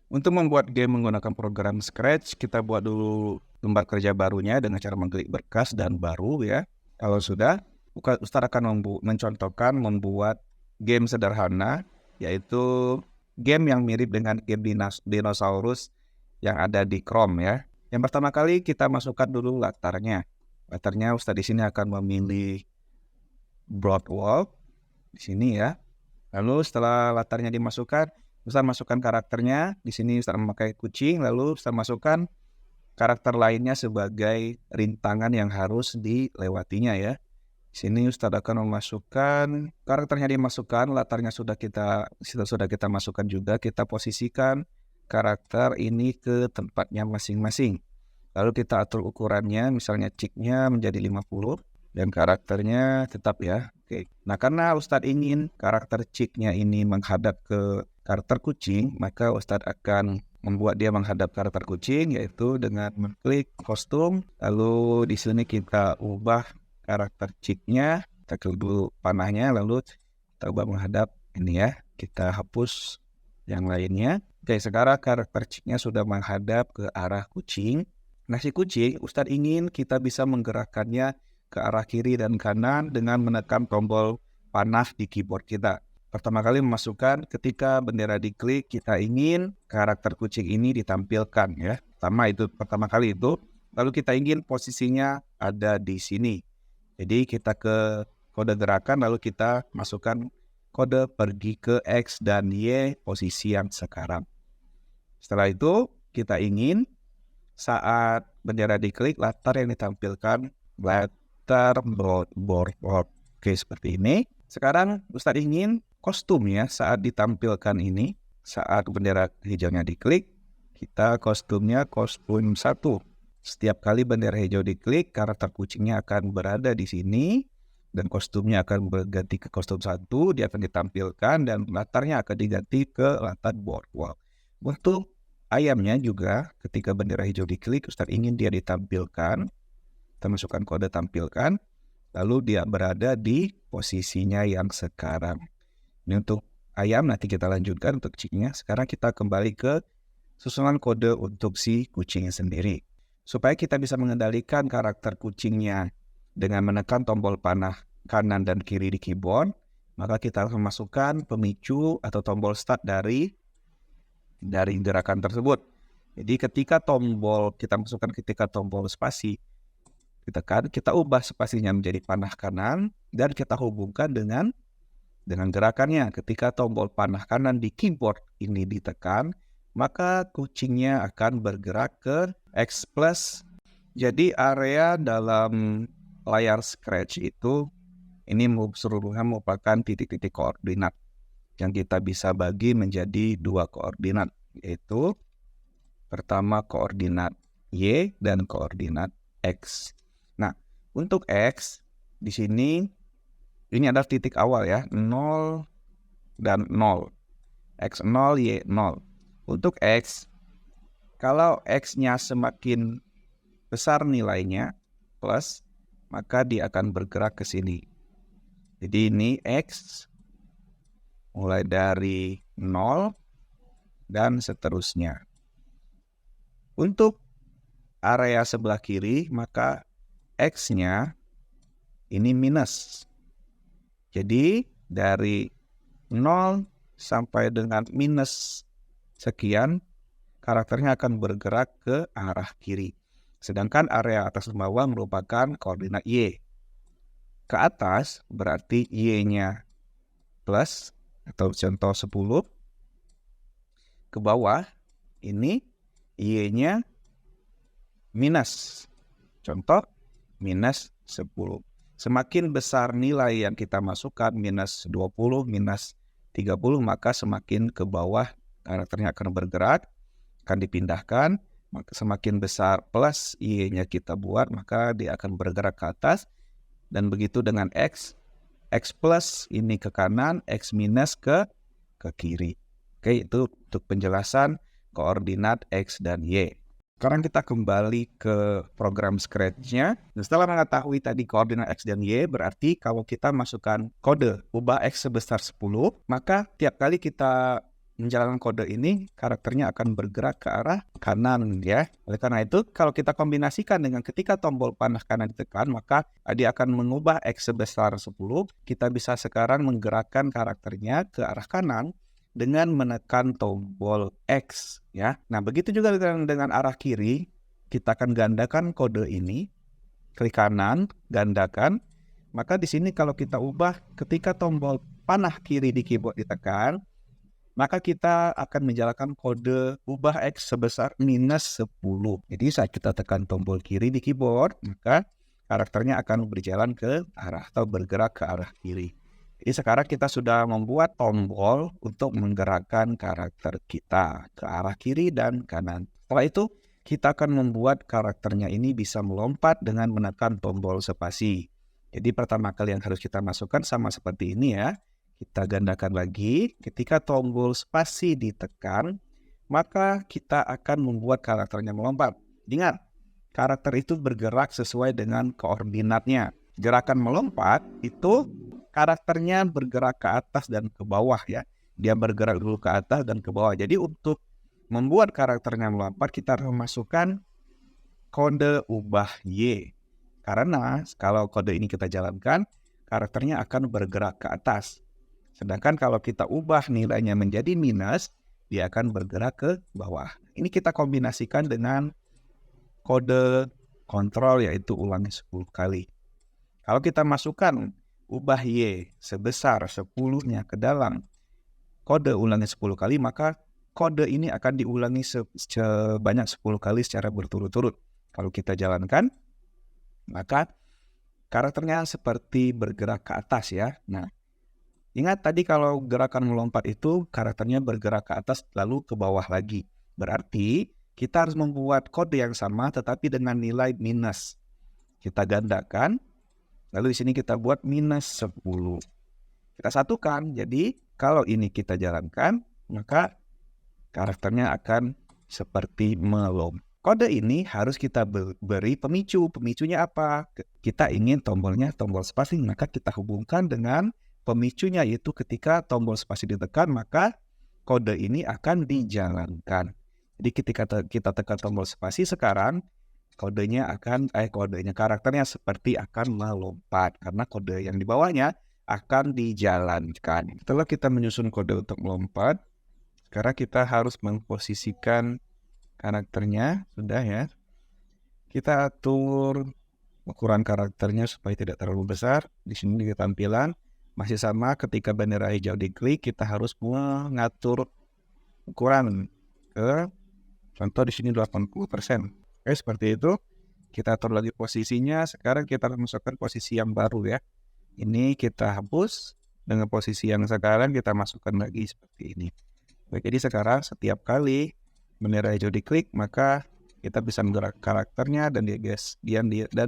Untuk membuat game menggunakan program Scratch, kita buat dulu lembar kerja barunya dengan cara mengklik berkas dan baru ya. Kalau sudah, Ustadz akan mencontohkan membuat game sederhana, yaitu game yang mirip dengan game dinosaurus yang ada di Chrome ya. Yang pertama kali kita masukkan dulu latarnya. Latarnya Ustadz di sini akan memilih broad wall di sini ya. Lalu setelah latarnya dimasukkan, Ustaz masukkan karakternya. Di sini Ustaz memakai kucing, lalu Ustaz masukkan karakter lainnya sebagai rintangan yang harus dilewatinya ya. Di sini Ustaz akan memasukkan karakternya, dimasukkan, latarnya sudah kita masukkan juga, kita posisikan karakter ini ke tempatnya masing-masing. Lalu kita atur ukurannya, misalnya cheeknya menjadi 50 dan karakternya tetap ya. Oke. Nah, karena Ustadz ingin karakter cheeknya ini menghadap ke karakter kucing, maka Ustadz akan membuat dia menghadap karakter kucing, yaitu dengan mengklik kostum. Lalu di sini kita ubah karakter cheeknya, kita klik dulu panahnya, lalu kita ubah menghadap ini ya. Kita hapus yang lainnya. Oke, sekarang karakter cheeknya sudah menghadap ke arah kucing. Nah, si kucing, Ustadz ingin kita bisa menggerakkannya ke arah kiri dan kanan dengan menekan tombol panah di keyboard kita. Pertama kali memasukkan, ketika bendera diklik, kita ingin karakter kucing ini ditampilkan ya. Pertama kali itu, lalu kita ingin posisinya ada di sini. Jadi kita ke kode gerakan, lalu kita masukkan kode pergi ke X dan Y posisi yang sekarang. Setelah itu, kita ingin saat bendera diklik, latar yang ditampilkan latar board. Oke, seperti ini. Sekarang Ustadz ingin kostumnya saat ditampilkan ini, saat bendera hijaunya diklik, kita kostumnya kostum 1. Setiap kali bendera hijau diklik, karakter kucingnya akan berada di sini dan kostumnya akan berganti ke kostum 1, dia akan ditampilkan dan latarnya akan diganti ke latar board wall. Untuk ayamnya juga, ketika bendera hijau diklik, Ustadz ingin dia ditampilkan. Kita masukkan kode tampilkan, lalu dia berada di posisinya yang sekarang. Ini untuk ayam, nanti kita lanjutkan untuk kucingnya. Sekarang kita kembali ke susunan kode untuk si kucingnya sendiri. Supaya kita bisa mengendalikan karakter kucingnya dengan menekan tombol panah kanan dan kiri di keyboard, maka kita harus memasukkan pemicu atau tombol start dari gerakan tersebut. Jadi ketika tombol spasi ditekan, kita ubah spasinya menjadi panah kanan dan kita hubungkan dengan gerakannya. Ketika tombol panah kanan di keyboard ini ditekan, maka kucingnya akan bergerak ke X plus. Jadi area dalam layar Scratch itu ini seluruhnya merupakan titik-titik koordinat yang kita bisa bagi menjadi 2 koordinat, yaitu pertama koordinat Y dan koordinat X. Nah, untuk X di sini ini adalah titik awal ya, 0 dan 0. X0, Y0. Untuk X, kalau X-nya semakin besar nilainya, plus, maka dia akan bergerak ke sini. Jadi ini X mulai dari 0 dan seterusnya. Untuk area sebelah kiri, maka X-nya ini minus. Jadi dari 0 sampai dengan minus sekian, karakternya akan bergerak ke arah kiri. Sedangkan area atas dan bawah merupakan koordinat Y. Ke atas berarti Y-nya plus atau contoh 10. Ke bawah ini Y-nya minus. Contoh minus 10. Semakin besar nilai yang kita masukkan, minus 20, minus 30, maka semakin ke bawah karakternya akan bergerak, akan dipindahkan. Maka semakin besar plus Y-nya kita buat, maka dia akan bergerak ke atas. Dan begitu dengan X. X plus ini ke kanan, X minus ke kiri. Oke, itu untuk penjelasan koordinat X dan Y. Sekarang kita kembali ke program Scratch-nya. Setelah mengetahui tadi koordinat X dan Y, berarti kalau kita masukkan kode ubah X sebesar 10, maka tiap kali kita menjalankan kode ini, karakternya akan bergerak ke arah kanan ya. Oleh karena itu, kalau kita kombinasikan dengan ketika tombol panah kanan ditekan, maka dia akan mengubah X sebesar 10. Kita bisa sekarang menggerakkan karakternya ke arah kanan dengan menekan tombol X ya. Nah, begitu juga dengan arah kiri, kita akan gandakan kode ini, klik kanan, gandakan. Maka di sini kalau kita ubah ketika tombol panah kiri di keyboard ditekan, maka kita akan menjalankan kode ubah X sebesar -10. Jadi saat kita tekan tombol kiri di keyboard, maka karakternya akan berjalan ke arah atau bergerak ke arah kiri. Jadi sekarang kita sudah membuat tombol untuk menggerakkan karakter kita ke arah kiri dan kanan. Setelah itu, kita akan membuat karakternya ini bisa melompat dengan menekan tombol spasi. Jadi pertama kali yang harus kita masukkan sama seperti ini ya. Kita gandakan lagi, ketika tombol spasi ditekan, maka kita akan membuat karakternya melompat. Ingat, karakter itu bergerak sesuai dengan koordinatnya. Gerakan melompat itu karakternya bergerak ke atas dan ke bawah ya. Dia bergerak dulu ke atas dan ke bawah. Jadi untuk membuat karakternya melompat, kita harus memasukkan kode ubah Y. Karena kalau kode ini kita jalankan, karakternya akan bergerak ke atas. Sedangkan kalau kita ubah nilainya menjadi minus, dia akan bergerak ke bawah. Ini kita kombinasikan dengan kode kontrol, yaitu ulangi 10 kali. Kalau kita masukkan ubah Y sebesar 10-nya ke dalam kode ulangi 10 kali, maka kode ini akan diulangi sebanyak 10 kali secara berturut-turut. Kalau kita jalankan, maka karakternya seperti bergerak ke atas ya. Nah, ingat tadi kalau gerakan melompat itu karakternya bergerak ke atas lalu ke bawah lagi. Berarti kita harus membuat kode yang sama tetapi dengan nilai minus. Kita gandakan, lalu di sini kita buat -10. Kita satukan, jadi kalau ini kita jalankan, maka karakternya akan seperti melompat. Kode ini harus kita beri pemicu. Pemicunya apa? Kita ingin tombolnya tombol spasi, maka kita hubungkan dengan pemicunya, yaitu ketika tombol spasi ditekan, maka kode ini akan dijalankan. Jadi ketika kita tekan tombol spasi sekarang, karakternya seperti akan melompat karena kode yang di bawahnya akan dijalankan. Setelah kita menyusun kode untuk melompat, sekarang kita harus memposisikan karakternya, sudah ya. Kita atur ukuran karakternya supaya tidak terlalu besar. Di sini di tampilan masih sama, ketika bendera hijau diklik, kita harus mengatur ukuran ke, contoh di sini 80%. Oke, seperti itu. Kita atur lagi posisinya. Sekarang kita harus masukkan posisi yang baru ya. Ini kita hapus. Dengan posisi yang sekarang kita masukkan lagi seperti ini. Oke, jadi sekarang setiap kali bendera hijau diklik, maka kita bisa menggerak karakternya dan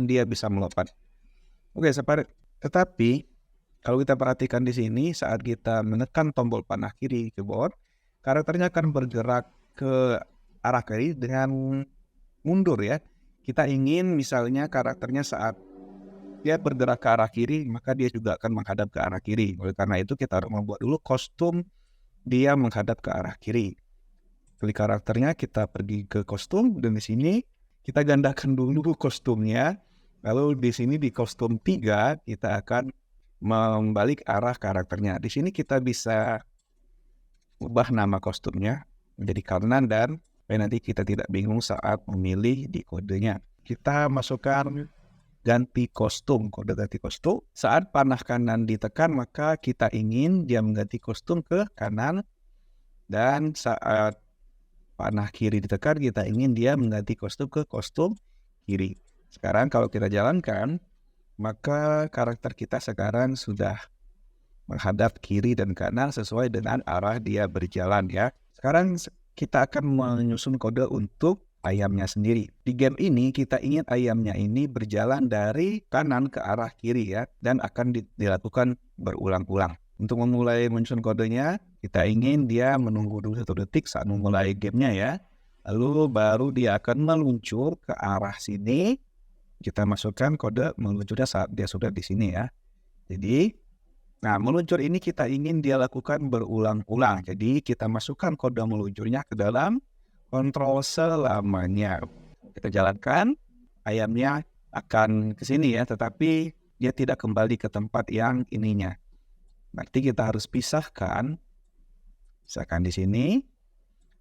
dia bisa melompat. Oke, tetapi kalau kita perhatikan di sini, saat kita menekan tombol panah kiri keyboard, karakternya akan bergerak ke arah kiri dengan mundur ya. Kita ingin misalnya karakternya saat dia bergerak ke arah kiri, maka dia juga akan menghadap ke arah kiri. Oleh karena itu kita harus membuat dulu kostum dia menghadap ke arah kiri. Klik karakternya, kita pergi ke kostum, dan di sini kita gandakan dulu kostumnya. Lalu di sini di kostum 3 kita akan membalik arah karakternya. Di sini kita bisa ubah nama kostumnya menjadi kanan dan nanti kita tidak bingung saat memilih di kodenya. Kita masukkan ganti kostum, kode ganti kostum. Saat panah kanan ditekan, maka kita ingin dia mengganti kostum ke kanan, dan saat panah kiri ditekan, kita ingin dia mengganti kostum ke kostum kiri. Sekarang kalau kita jalankan, maka karakter kita sekarang sudah menghadap kiri dan kanan sesuai dengan arah dia berjalan ya. Sekarang kita akan menyusun kode untuk ayamnya sendiri. Di game ini kita ingin ayamnya ini berjalan dari kanan ke arah kiri ya, dan akan dilakukan berulang-ulang. Untuk memulai menyusun kodenya, kita ingin dia menunggu dulu 1 detik saat memulai gamenya ya. Lalu baru dia akan meluncur ke arah sini. Kita masukkan kode meluncurnya saat dia sudah di sini ya. Jadi Nah, meluncur ini kita ingin dia lakukan berulang-ulang. Jadi kita masukkan kode meluncurnya ke dalam kontrol selamanya. Kita jalankan, ayamnya akan ke sini ya, tetapi dia tidak kembali ke tempat yang ininya. Berarti kita harus pisahkan di sini,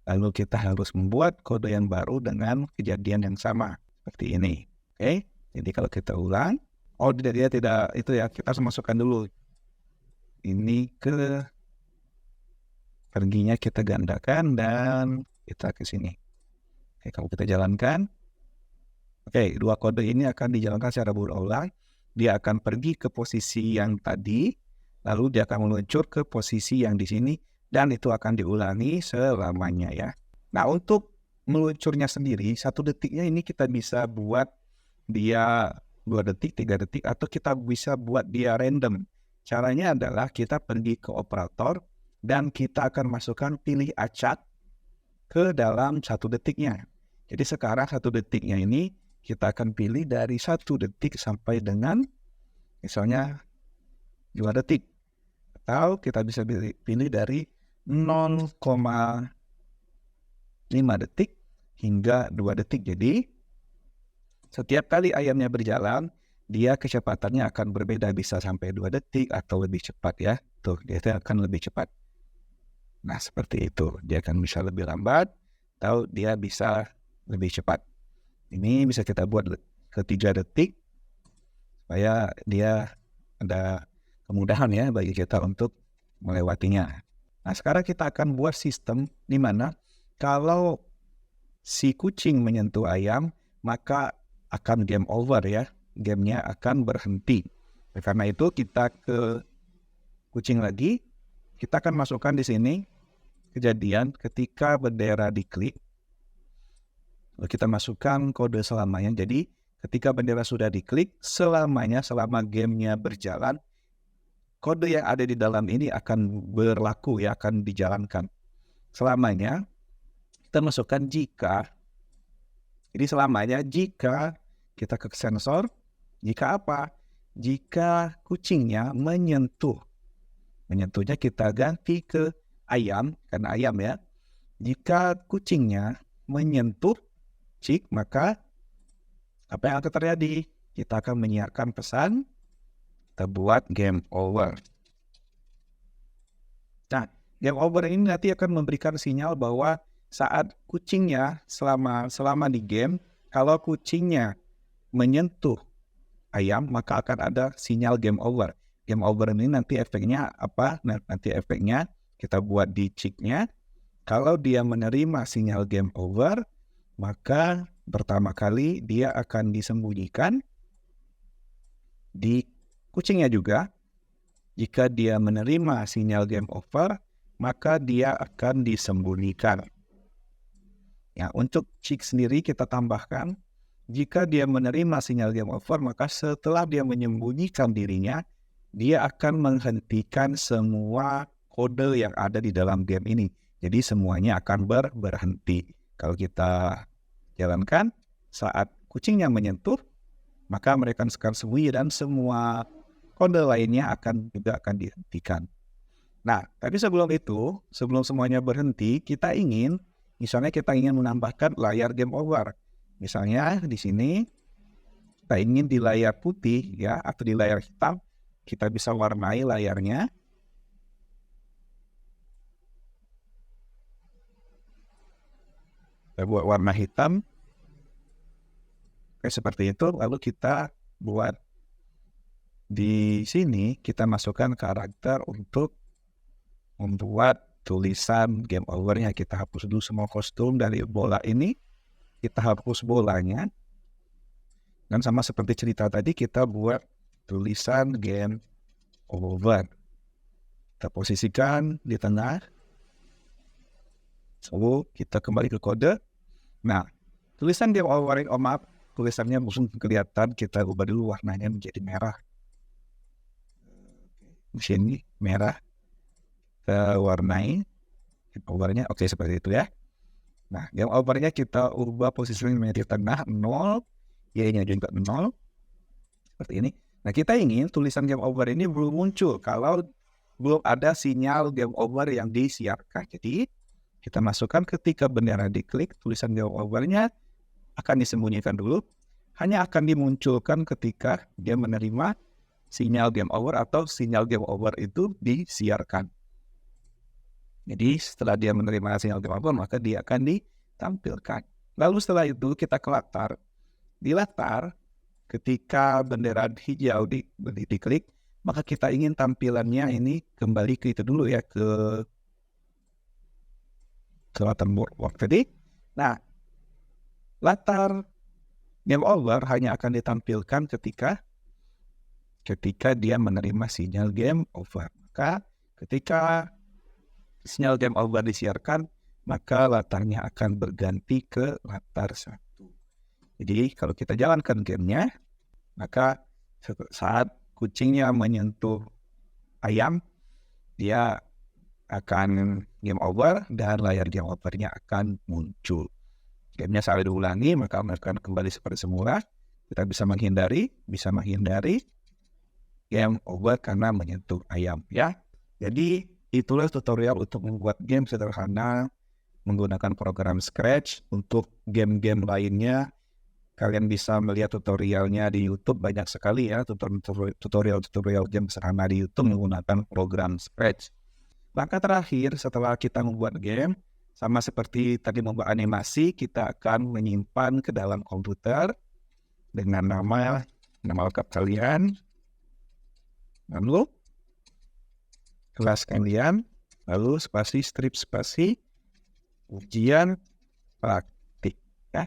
lalu kita harus membuat kode yang baru dengan kejadian yang sama seperti ini. Oke, jadi kalau kita ulang, dia tidak itu ya, kita harus masukkan dulu ini ke perginya, kita gandakan dan kita ke sini. Oke, kalau kita jalankan, oke, dua kode ini akan dijalankan secara berulang. Dia akan pergi ke posisi yang tadi, lalu dia akan meluncur ke posisi yang di sini, dan itu akan diulangi selamanya ya. Nah, untuk meluncurnya sendiri, 1 detiknya ini kita bisa buat dia 2 detik, 3 detik, atau kita bisa buat dia random. Caranya adalah kita pergi ke operator dan kita akan masukkan pilih acak ke dalam 1 detiknya. Jadi sekarang 1 detiknya ini kita akan pilih dari 1 detik sampai dengan misalnya 2 detik. Atau kita bisa pilih dari 0,5 detik hingga 2 detik. Jadi setiap kali ayamnya berjalan, dia kecepatannya akan berbeda, bisa sampai 2 detik atau lebih cepat ya. Tuh, dia akan lebih cepat. Nah, seperti itu. Dia akan bisa lebih lambat atau dia bisa lebih cepat. Ini bisa kita buat ke 3 detik supaya dia ada kemudahan ya bagi kita untuk melewatinya. Nah, sekarang kita akan buat sistem di mana kalau si kucing menyentuh ayam, maka akan game over ya. Gamenya akan berhenti. Karena itu kita ke kucing lagi, kita akan masukkan di sini kejadian ketika bendera diklik. Lalu kita masukkan kode selamanya. Jadi ketika bendera sudah diklik, selamanya, selama gamenya berjalan, kode yang ada di dalam ini akan berlaku ya, akan dijalankan. Selamanya kita masukkan jika. Jadi selamanya jika kita ke sensor, jika apa? Jika kucingnya menyentuh. Menyentuhnya kita ganti ke ayam, karena ayam ya. Jika kucingnya menyentuh cik, maka apa yang akan terjadi? Kita akan menyiarkan pesan, kita buat game over. Nah, game over ini nanti akan memberikan sinyal bahwa saat kucingnya selama di game, kalau kucingnya menyentuh ayam, maka akan ada sinyal game over. Game over ini nanti efeknya apa? Nanti efeknya kita buat di check-nya. Kalau dia menerima sinyal game over, maka pertama kali dia akan disembunyikan di kucingnya juga. Jika dia menerima sinyal game over, maka dia akan disembunyikan. Ya, untuk check sendiri kita tambahkan, jika dia menerima sinyal game over, maka setelah dia menyembunyikan dirinya, dia akan menghentikan semua kode yang ada di dalam game ini. Jadi semuanya akan berhenti. Kalau kita jalankan, saat kucingnya menyentuh, maka mereka akan sembunyi dan semua kode lainnya juga akan dihentikan. Nah, tapi sebelum itu, sebelum semuanya berhenti, misalnya kita ingin menambahkan layar game over. Misalnya di sini kita ingin di layar putih ya, atau di layar hitam, kita bisa warnai layarnya. Kita buat warna hitam. Oke, seperti itu. Lalu kita buat di sini, kita masukkan karakter untuk membuat tulisan game over-nya. Kita hapus dulu semua kostum dari bola ini. Kita hapus bolanya. Dan sama seperti cerita tadi, kita buat tulisan game over. Kita posisikan di tengah. Lalu kita kembali ke kode. Nah, tulisan game over, tulisannya langsung kelihatan. Kita ubah dulu warnanya menjadi merah. Di sini merah. Kita warnai game over-nya. Oke, seperti itu ya. Nah, game over-nya kita ubah posisinya menjadi tengah 0, Y-nya juga 0. Seperti ini. Nah, kita ingin tulisan game over ini belum muncul kalau belum ada sinyal game over yang disiarkan. Jadi, kita masukkan ketika bendera diklik, tulisan game overnya akan disembunyikan dulu, hanya akan dimunculkan ketika dia menerima sinyal game over atau sinyal game over itu disiarkan. Jadi, setelah dia menerima sinyal game over, maka dia akan ditampilkan. Lalu setelah itu kita ke latar. Di latar, ketika bendera hijau diklik, maka kita ingin tampilannya ini kembali ke itu dulu ya, ke watermark tadi. Nah, latar game over hanya akan ditampilkan ketika dia menerima sinyal game over. Maka ketika sinyal game over disiarkan, maka latarnya akan berganti ke latar 1. Jadi kalau kita jalankan gamenya, maka saat kucingnya menyentuh ayam, dia akan game over dan layar game overnya akan muncul. Gamenya saat diulangi, maka akan kembali seperti semula. Kita bisa menghindari game over karena menyentuh ayam ya. Jadi itulah tutorial untuk membuat game sederhana menggunakan program Scratch. Untuk game-game lainnya, kalian bisa melihat tutorialnya di YouTube, banyak sekali ya tutorial game sederhana di YouTube menggunakan program Scratch. Langkah terakhir setelah kita membuat game, sama seperti tadi membuat animasi, kita akan menyimpan ke dalam komputer dengan nama lengkap kalian, lalu kelas kalian, lalu spasi strip spasi ujian praktik ya.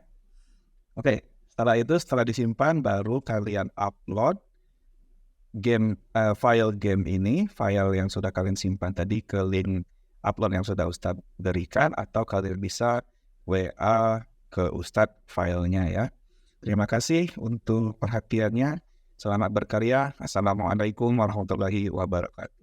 Oke. Setelah disimpan, baru kalian upload file game ini, file yang sudah kalian simpan tadi ke link upload yang sudah Ustadz berikan, atau kalian bisa WA ke Ustadz filenya ya. Terima kasih untuk perhatiannya. Selamat berkarya. Assalamualaikum warahmatullahi wabarakatuh.